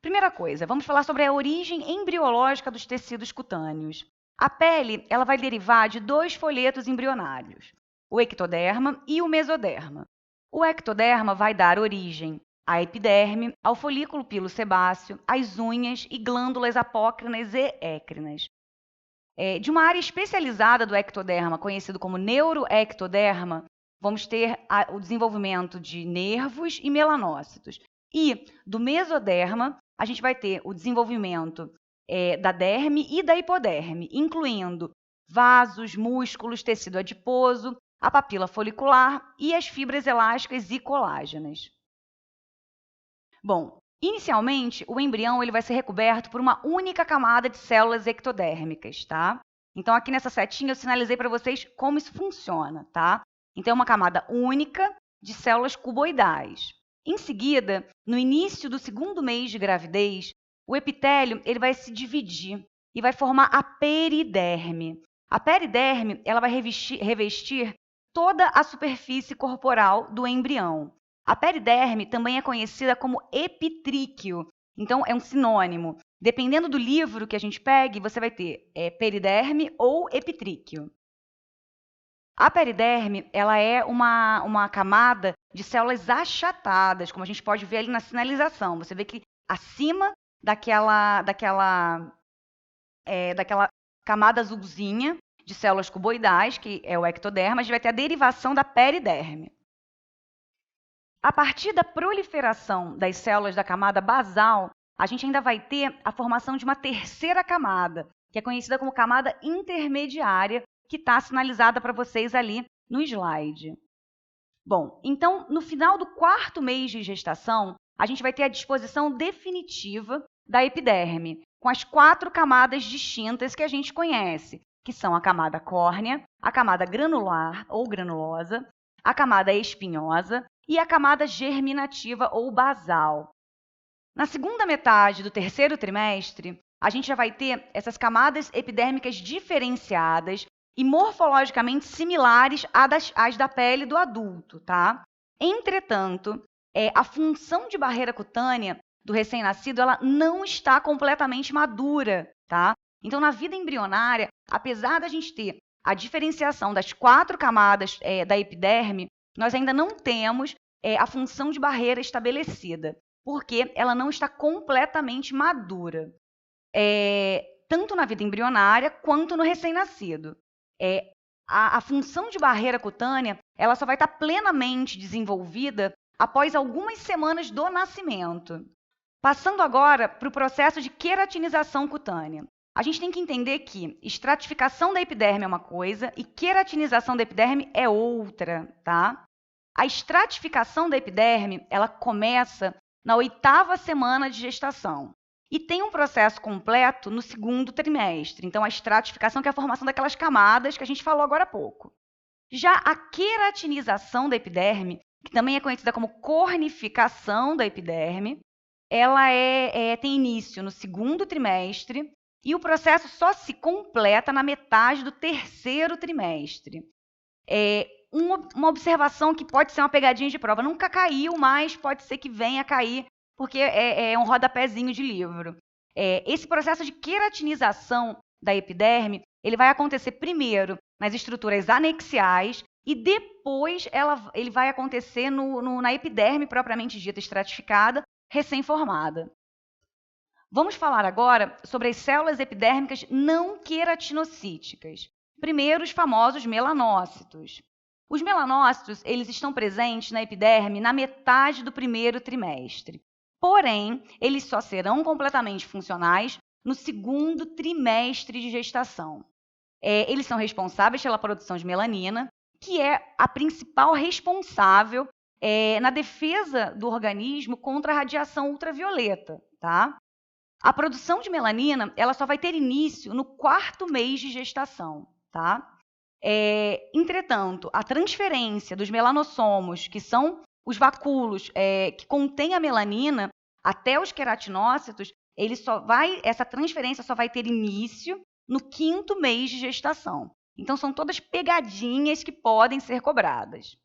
Primeira coisa, vamos falar sobre a origem embriológica dos tecidos cutâneos. A pele, ela vai derivar de dois folhetos embrionários, o ectoderma e o mesoderma. O ectoderma vai dar origem à epiderme, ao folículo pilosebáceo, às unhas e glândulas apócrinas e écrinas. De uma área especializada do ectoderma, conhecido como neuroectoderma, vamos ter o desenvolvimento de nervos e melanócitos. E do mesoderma, a gente vai ter o desenvolvimento da derme e da hipoderme, incluindo vasos, músculos, tecido adiposo, a papila folicular e as fibras elásticas e colágenas. Bom, inicialmente, o embrião ele vai ser recoberto por uma única camada de células ectodérmicas, tá? Então, aqui nessa setinha, eu sinalizei para vocês como isso funciona, tá? Então, é uma camada única de células cuboidais. Em seguida, no início do segundo mês de gravidez, o epitélio ele vai se dividir e vai formar a periderme. A periderme ela vai revestir toda a superfície corporal do embrião. A periderme também é conhecida como epitríquio, então é um sinônimo. Dependendo do livro que a gente pegue, você vai ter periderme ou epitríquio. A periderme ela é uma camada de células achatadas, como a gente pode ver ali na sinalização. Você vê que acima daquela camada azulzinha de células cuboidais, que é o ectoderma, a gente vai ter a derivação da periderme. A partir da proliferação das células da camada basal, a gente ainda vai ter a formação de uma terceira camada, que é conhecida como camada intermediária, que está sinalizada para vocês ali no slide. Bom, então, no final do quarto mês de gestação, a gente vai ter a disposição definitiva da epiderme, com as 4 camadas distintas que a gente conhece, que são a camada córnea, a camada granular ou granulosa, a camada espinhosa e a camada germinativa ou basal. Na segunda metade do terceiro trimestre, a gente já vai ter essas camadas epidérmicas diferenciadas e morfologicamente similares às da pele do adulto, tá? Entretanto, a função de barreira cutânea do recém-nascido ela não está completamente madura, tá? Então, na vida embrionária, apesar da gente ter a diferenciação das 4 camadas da epiderme, nós ainda não temos a função de barreira estabelecida, porque ela não está completamente madura, tanto na vida embrionária quanto no recém-nascido. A função de barreira cutânea ela só vai estar plenamente desenvolvida após algumas semanas do nascimento. Passando agora para o processo de queratinização cutânea. A gente tem que entender que estratificação da epiderme é uma coisa e queratinização da epiderme é outra, tá? A estratificação da epiderme, ela começa na 8ª semana de gestação e tem um processo completo no segundo trimestre. Então, a estratificação que é a formação daquelas camadas que a gente falou agora há pouco. Já a queratinização da epiderme, que também é conhecida como cornificação da epiderme, ela tem início no segundo trimestre e o processo só se completa na metade do terceiro trimestre. Uma observação que pode ser uma pegadinha de prova. Nunca caiu, mas pode ser que venha a cair, porque é um rodapézinho de livro. Esse processo de queratinização da epiderme, ele vai acontecer primeiro nas estruturas anexiais e depois ele vai acontecer na epiderme propriamente dita estratificada, recém-formada. Vamos falar agora sobre as células epidérmicas não queratinocíticas. Primeiro, os famosos melanócitos. Os melanócitos, eles estão presentes na epiderme na metade do primeiro trimestre. Porém, eles só serão completamente funcionais no segundo trimestre de gestação. Eles são responsáveis pela produção de melanina, que é a principal responsável na defesa do organismo contra a radiação ultravioleta, tá? A produção de melanina ela só vai ter início no 4º mês de gestação, tá? Entretanto, a transferência dos melanossomos, que são os vacúolos que contêm a melanina, até os queratinócitos, essa transferência só vai ter início no 5º mês de gestação. Então, são todas pegadinhas que podem ser cobradas.